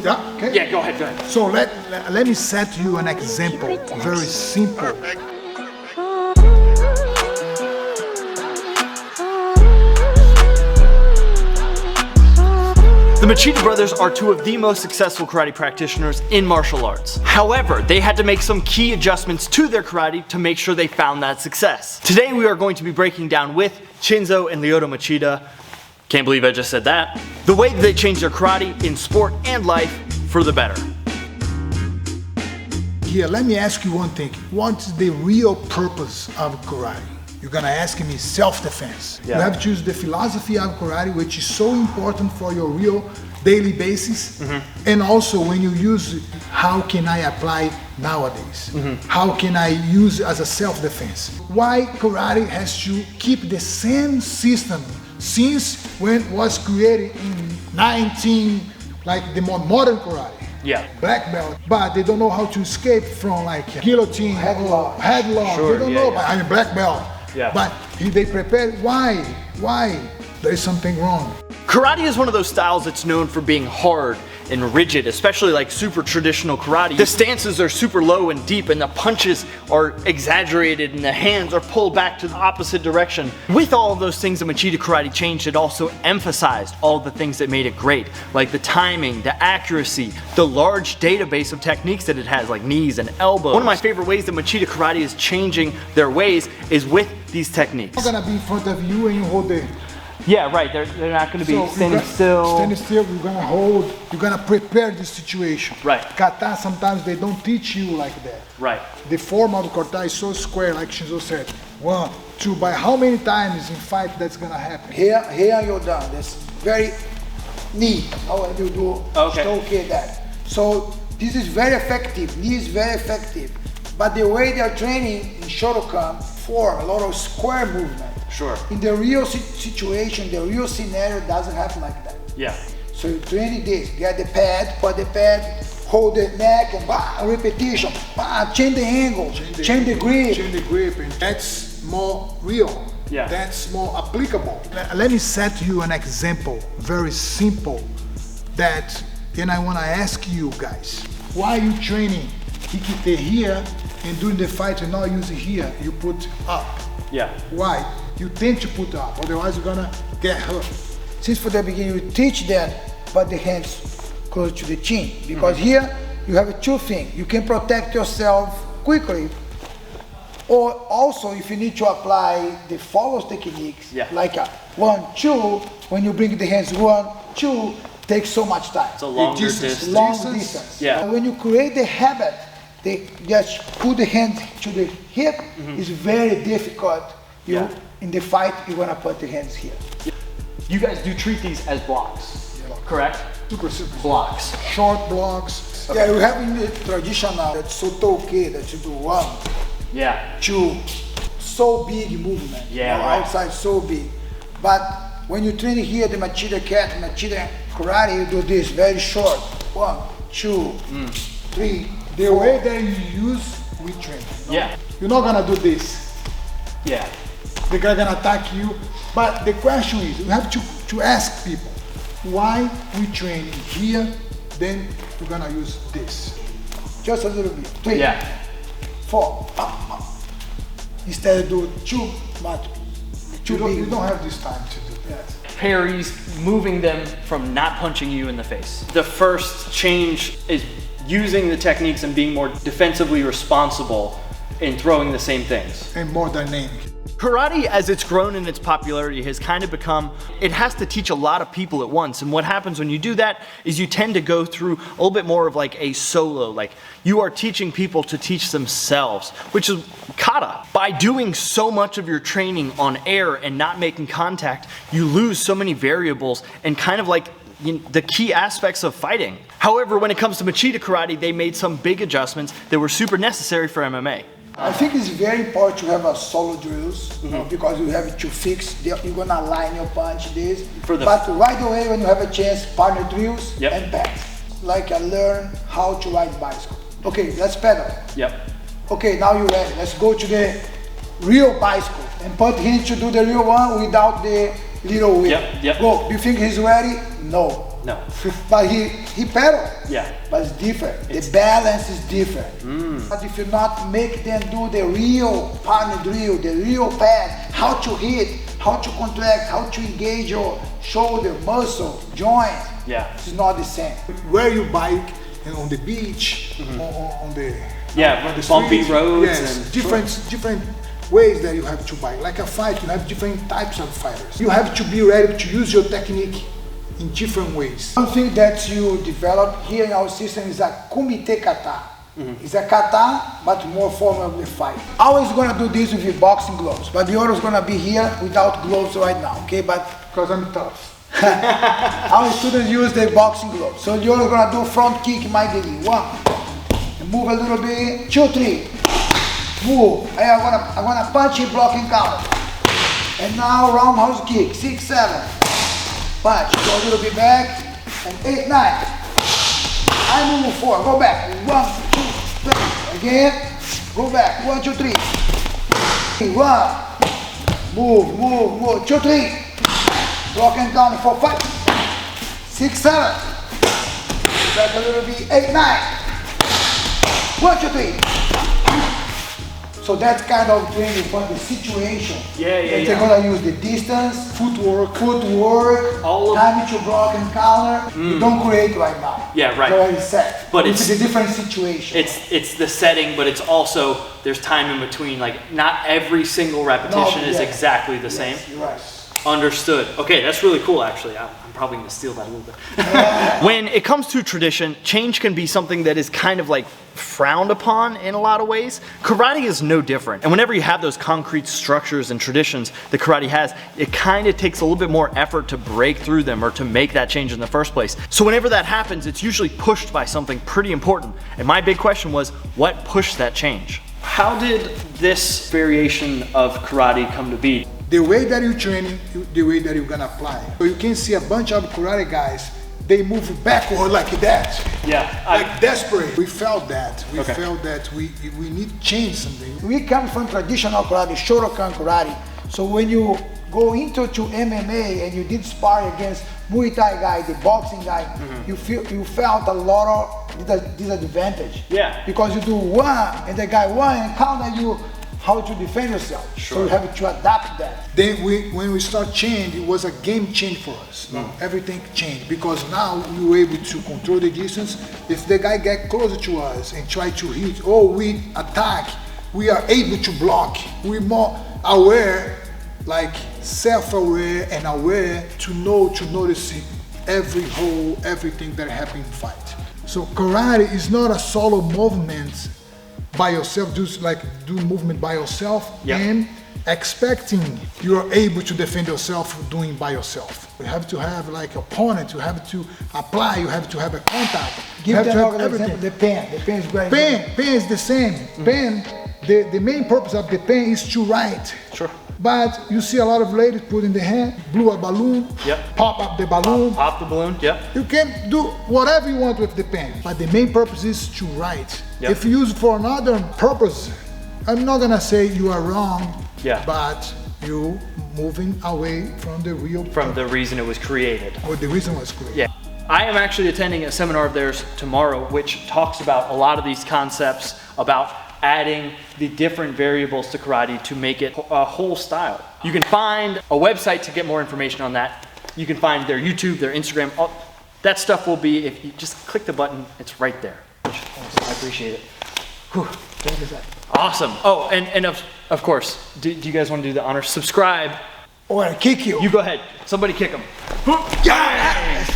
Yeah, okay. Yeah, go ahead, go ahead. So let me set you an example, very simple. The Machida brothers are two of the most successful karate practitioners in martial arts. However, they had to make some key adjustments to their karate to make sure they found that success. Today we are going to be breaking down with Chinzo and Lyoto Machida, can't believe I just said that, the way that they changed their karate in sport and life for the better. Here, let me ask you one thing. What's the real purpose of karate? You're gonna ask me self-defense. Yeah. You have to use the philosophy of karate, which is so important for your real daily basis. And also when you use it, how can I apply nowadays? How can I use it as a self-defense? Why karate has to keep the same system since when it was created in like the more modern karate. Yeah. Black belt, but they don't know how to escape from like guillotine, headlock. Sure, They don't know, but I'm a black belt. Yeah. But they prepare, why? There is something wrong. Karate is one of those styles that's known for being hard and rigid, especially like super traditional karate. The stances are super low and deep and the punches are exaggerated and the hands are pulled back to the opposite direction. With all of those things that Machida karate changed, it also emphasized all the things that made it great, like the timing, the accuracy, the large database of techniques that it has, like knees and elbows. One of my favorite ways that Machida karate is changing their ways is with these techniques. I'm gonna be in front of you and you hold the... Yeah, right, they're not going to be standing still. Standing still, you're gonna hold, you're gonna prepare the situation. Right. Kata, sometimes they don't teach you like that. Right. The form of kata is so square, like Chinzo said. 1, 2, by how many times in fight that's gonna happen? Here you're done. That's very neat. How you do okay that. So this is very effective. Knee is very effective. But the way they are training in Shotokan form a lot of square movement. Sure. In the real situation, the real scenario doesn't happen like that. Yeah. So you train this, get the pad, put the pad, hold the neck, and repetition, change the angle, change the grip. Change the grip, and that's more real. Yeah. That's more applicable. Let me set you an example, very simple, that, and I want to ask you guys, why are you training hikite here and during the fight you not use it here, you put up? Yeah. Why? You tend to put up, otherwise you're gonna get hurt. Since for the beginning you teach them, put the hands close to the chin, because here you have 2 things. You can protect yourself quickly, or also if you need to apply the follow techniques, like a 1, 2, when you bring the hands 1, 2, takes so much time. It's a longer distance. Long distance. Yeah. And when you create the habit, they just put the hand to the hip, is very difficult. In the fight, you're gonna put the hands here. You guys do treat these as blocks, correct? Super simple. Blocks. Short blocks. Yeah, we have in the traditional that sotoke that you do 1, Yeah. 2, so big movement. Yeah, right. Outside so big. But when you train here, the Machida cat, Machida karate, you do this very short. 1, 2, 3. The way that you use, we train. Yeah. You're not gonna do this. Yeah. The guy gonna attack you. But the question is, you have to ask people, why we train here, then we're gonna use this. Just a little bit. 3, Yeah. 4. Instead of do too much. You don't have this time to do that. Parries, moving them from not punching you in the face. The first change is using the techniques and being more defensively responsible in throwing the same things. And more dynamic. Karate, as it's grown in its popularity, has kind of become, it has to teach a lot of people at once. And what happens when you do that is you tend to go through a little bit more of like a solo, like you are teaching people to teach themselves, which is Kata. By doing so much of your training on air and not making contact, you lose so many variables and kind of like the key aspects of fighting. However, when it comes to Machida karate, they made some big adjustments that were super necessary for MMA. I think it's very important to have a solo drills, because you have to fix, you're gonna align your punch, but right away when you have a chance, partner drills and pads. Like I learn how to ride bicycle. Okay, let's pedal. Okay, now you're ready. Let's go to the real bicycle and put him to do the real one without the little wheel. Go, do you think he's ready? No. No. But he pedal. Yeah. But it's different. The balance is different. But if you not make them do the real partner drill, the real pad, how to hit, how to contract, how to engage your shoulder, muscle, joint. Yeah. It's not the same. Where you bike and on the beach, on the bumpy street, roads, yes, and different ways that you have to bike. Like a fight, you have different types of fighters. You have to be ready to use your technique in different ways. One thing that you develop here in our system is a Kumite Kata. It's a kata, but more form of the fight. I was gonna do this with your boxing gloves, but the other's gonna be here without gloves right now, okay? But Because I'm tough. our students use the boxing gloves. So the other's gonna do front kick, my baby. 1, and move a little bit, 2, 3, move. And I'm gonna punch and block and counter. And now roundhouse kick, 6, 7. Punch, go a little bit back, and 8, 9. I move 4, go back. 1, 2, 3. Again, go back. 1, 2, 3. 1. Move. 2, 3. Block and counter 4, 5. 6, 7. Back a little bit. 8, 9. 1, 2, 3. So that's kind of training for the situation. They're gonna use the distance, footwork, all of time to block and counter. You don't create right now. Yeah, right. It's already set. But it's a different situation. It's the setting, but it's also there's time in between. Like not every single repetition is exactly the same. You're right. Understood. Okay, that's really cool actually. I'm probably gonna steal that a little bit. When it comes to tradition, change can be something that is kind of like frowned upon in a lot of ways. Karate is no different. And whenever you have those concrete structures and traditions that karate has, it kind of takes a little bit more effort to break through them or to make that change in the first place. So whenever that happens, it's usually pushed by something pretty important. And my big question was, what pushed that change? How did this variation of karate come to be? The way that you train, the way that you're gonna apply. So you can see a bunch of karate guys, they move backward like that. Yeah. Like desperate. We felt that. We felt that we need to change something. We come from traditional karate, Shotokan karate. So when you go into MMA and you did spar against Muay Thai guy, the boxing guy, you felt a lot of disadvantage. Yeah. Because you do one and the guy one and counter you how to defend yourself. Sure. So you have to adapt that. Then when we start change, it was a game change for us. Everything changed because now we were able to control the distance. If the guy get closer to us and try to hit, or we attack, we are able to block. We're more aware, like self-aware and aware to notice everything that happens in fight. So karate is not a solo movement by yourself, do movement by yourself and expecting you're able to defend yourself doing by yourself. You have to have like opponent, you have to apply, you have to have a contact. Give them an example, the pen. The pen is great. Pen is the same. Pen, the main purpose of the pen is to write. Sure. But you see a lot of ladies put in the hand, blew a balloon, pop up the balloon. Pop the balloon, You can do whatever you want with the pen, but the main purpose is to write. If you use it for another purpose, I'm not gonna say you are wrong, but you moving away from the real from the reason it was created. Or the reason it was created. Yeah. I am actually attending a seminar of theirs tomorrow, which talks about a lot of these concepts about adding the different variables to karate to make it a whole style. You can find a website to get more information on that. You can find their YouTube, their Instagram. All that stuff will be, if you just click the button, it's right there. I appreciate it. Whew. Awesome. Oh, and of course, do you guys want to do the honor? Subscribe. Or I kick you. You go ahead. Somebody kick him. Yes!